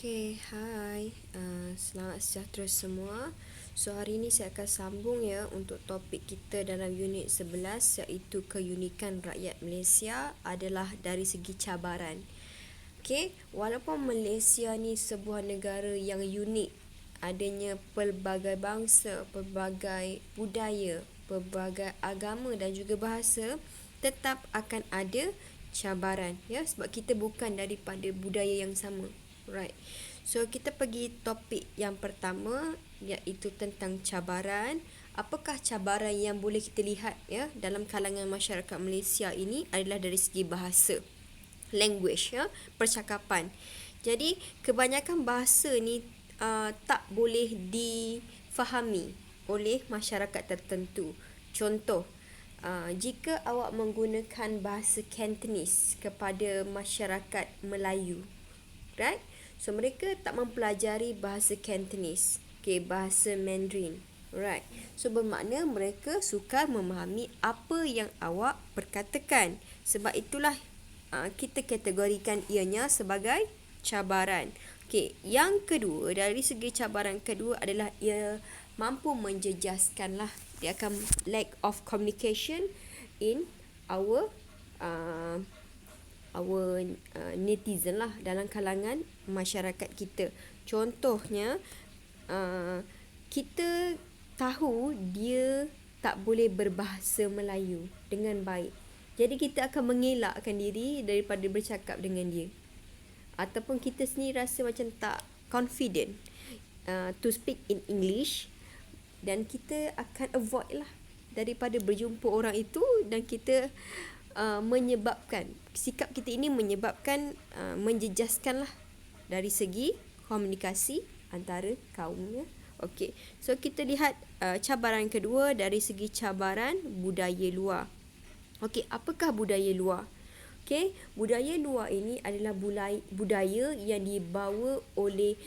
Hai. Selamat sejahtera semua. So, hari ini saya akan sambung untuk topik kita dalam unit 11, iaitu keunikan rakyat Malaysia adalah dari segi cabaran. Walaupun Malaysia ni sebuah negara yang unik, adanya pelbagai bangsa, pelbagai budaya, pelbagai agama dan juga bahasa, tetap akan ada cabaran, sebab kita bukan daripada budaya yang sama. Right. So kita pergi topik yang pertama, iaitu tentang cabaran. Apakah cabaran yang boleh kita lihat dalam kalangan masyarakat Malaysia ini adalah dari segi bahasa, language, percakapan. Jadi kebanyakan bahasa ni tak boleh difahami oleh masyarakat tertentu. Contoh, jika awak menggunakan bahasa Cantonese kepada masyarakat Melayu, right? So mereka tak mempelajari bahasa Cantonese, bahasa Mandarin, right? So bermakna mereka sukar memahami apa yang awak perkatakan. Sebab itulah kita kategorikan ianya sebagai cabaran. Yang kedua, dari segi cabaran kedua adalah ia mampu menjejaskanlah, dia akan lack of communication in our netizen lah, dalam kalangan masyarakat kita. Contohnya, kita tahu dia tak boleh berbahasa Melayu dengan baik, jadi kita akan mengelakkan diri daripada bercakap dengan dia, ataupun kita sendiri rasa macam tak confident to speak in English, dan kita akan avoid lah daripada berjumpa orang itu, dan kita menyebabkan sikap kita ini menyebabkan menjejaskan lah dari segi komunikasi antara kaumnya. So kita lihat cabaran kedua dari segi cabaran budaya luar. Apakah budaya luar? Budaya luar ini adalah budaya yang dibawa oleh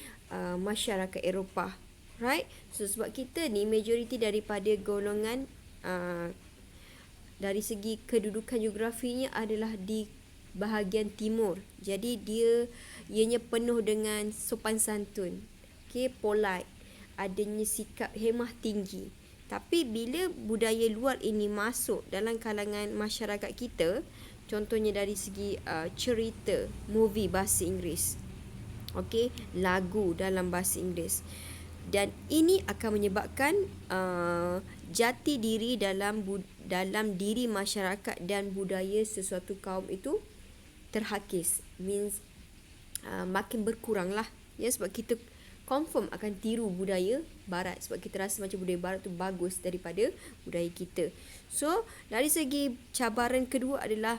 masyarakat Eropah, right? So sebab kita ni majoriti daripada golongan dari segi kedudukan geografinya adalah di bahagian timur. Jadi ianya penuh dengan sopan santun, polite, adanya sikap hemah tinggi. Tapi bila budaya luar ini masuk dalam kalangan masyarakat kita, contohnya dari segi cerita, movie bahasa Inggeris, lagu dalam bahasa Inggeris, dan ini akan menyebabkan jati diri dalam diri masyarakat dan budaya sesuatu kaum itu terhakis, means makin berkurang lah, sebab kita confirm akan tiru budaya barat, sebab kita rasa macam budaya barat tu bagus daripada budaya kita. So dari segi cabaran kedua adalah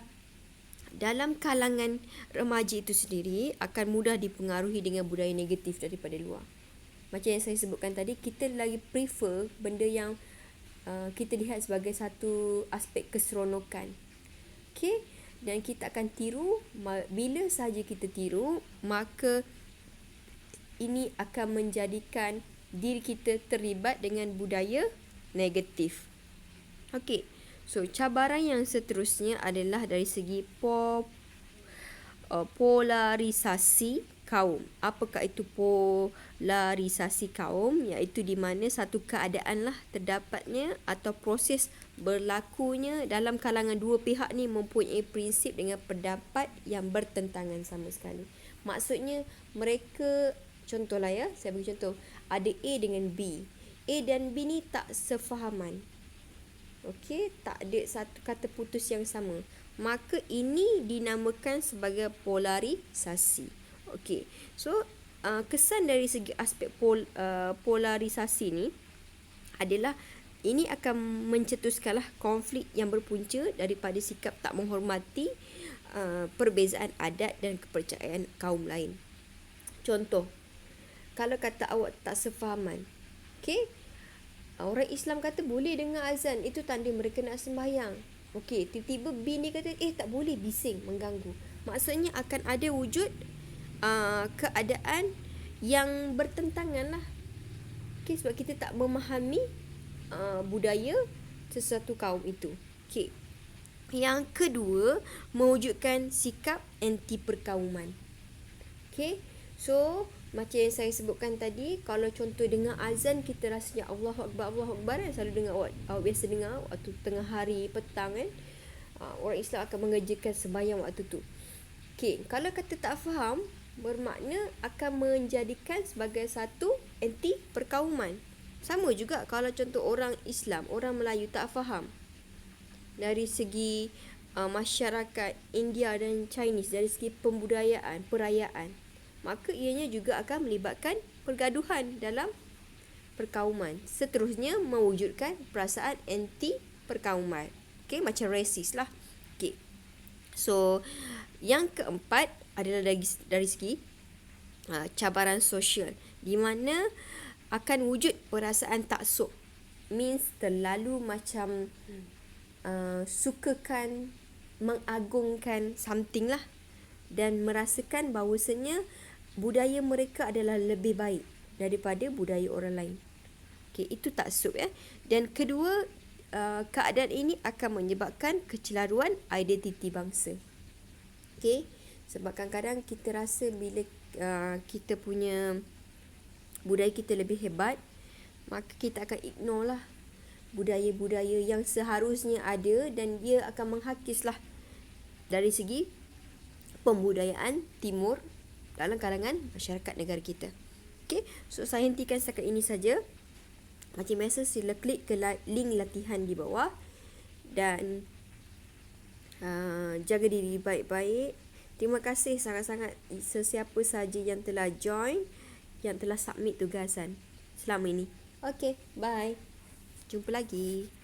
dalam kalangan remaja itu sendiri akan mudah dipengaruhi dengan budaya negatif daripada luar. Macam yang saya sebutkan tadi, kita lagi prefer benda yang kita lihat sebagai satu aspek keseronokan. Dan kita akan tiru. Bila sahaja kita tiru, maka ini akan menjadikan diri kita terlibat dengan budaya negatif. So cabaran yang seterusnya adalah dari segi polarisasi kaum. Apakah itu polarisasi kaum? Iaitu di mana satu keadaan lah terdapatnya atau proses berlakunya dalam kalangan dua pihak ni mempunyai prinsip dengan pendapat yang bertentangan sama sekali. Maksudnya mereka, contohlah saya bagi contoh, ada A dengan B. A dan B ni tak sefahaman. Tak ada satu kata putus yang sama. Maka ini dinamakan sebagai polarisasi. So kesan dari segi aspek polarisasi ni adalah ini akan mencetuskanlah konflik yang berpunca daripada sikap tak menghormati perbezaan adat dan kepercayaan kaum lain. Contoh, kalau kata awak tak sefahaman, orang Islam kata boleh dengar azan, itu tanda mereka nak sembahyang. Tiba-tiba B ni kata tak boleh, bising, mengganggu. Maksudnya akan ada wujud keadaan yang bertentangan lah. Sebab kita tak memahami budaya sesuatu kaum itu. Yang kedua, mewujudkan sikap anti perkauman. So Macam yang saya sebutkan tadi, kalau contoh dengar azan kita rasanya Allahu Akbar, Allahu Akbar kan, selalu dengar, awak biasa dengar waktu tengah hari, petang kan, orang Islam akan mengerjakan sembahyang waktu tu. Okay, kalau kata tak faham, bermakna akan menjadikan sebagai satu anti perkauman. Sama juga kalau contoh orang Islam, orang Melayu tak faham dari segi masyarakat India dan Chinese, dari segi pembudayaan, perayaan, maka ianya juga akan melibatkan pergaduhan dalam perkauman. Seterusnya mewujudkan perasaan anti perkauman. Okay, macam racist lah. Okay. So, yang keempat adalah dari segi cabaran sosial, di mana akan wujud perasaan taksub. Means terlalu macam sukakan, mengagungkan something lah, dan merasakan bahawasanya budaya mereka adalah lebih baik daripada budaya orang lain. Okay, itu taksub ya. Dan kedua, keadaan ini akan menyebabkan kecelaruan identiti bangsa. Okay, sebab kadang-kadang kita rasa bila kita punya budaya kita lebih hebat, maka kita akan ignore lah budaya-budaya yang seharusnya ada, dan dia akan menghakislah dari segi pembudayaan timur dalam kalangan masyarakat negara kita. Okay, so saya hentikan setakat ini saja. Macam biasa, sila klik ke link latihan di bawah dan jaga diri baik-baik. Terima kasih sangat-sangat sesiapa sahaja yang telah join, yang telah submit tugasan selama ini. Okay, bye. Jumpa lagi.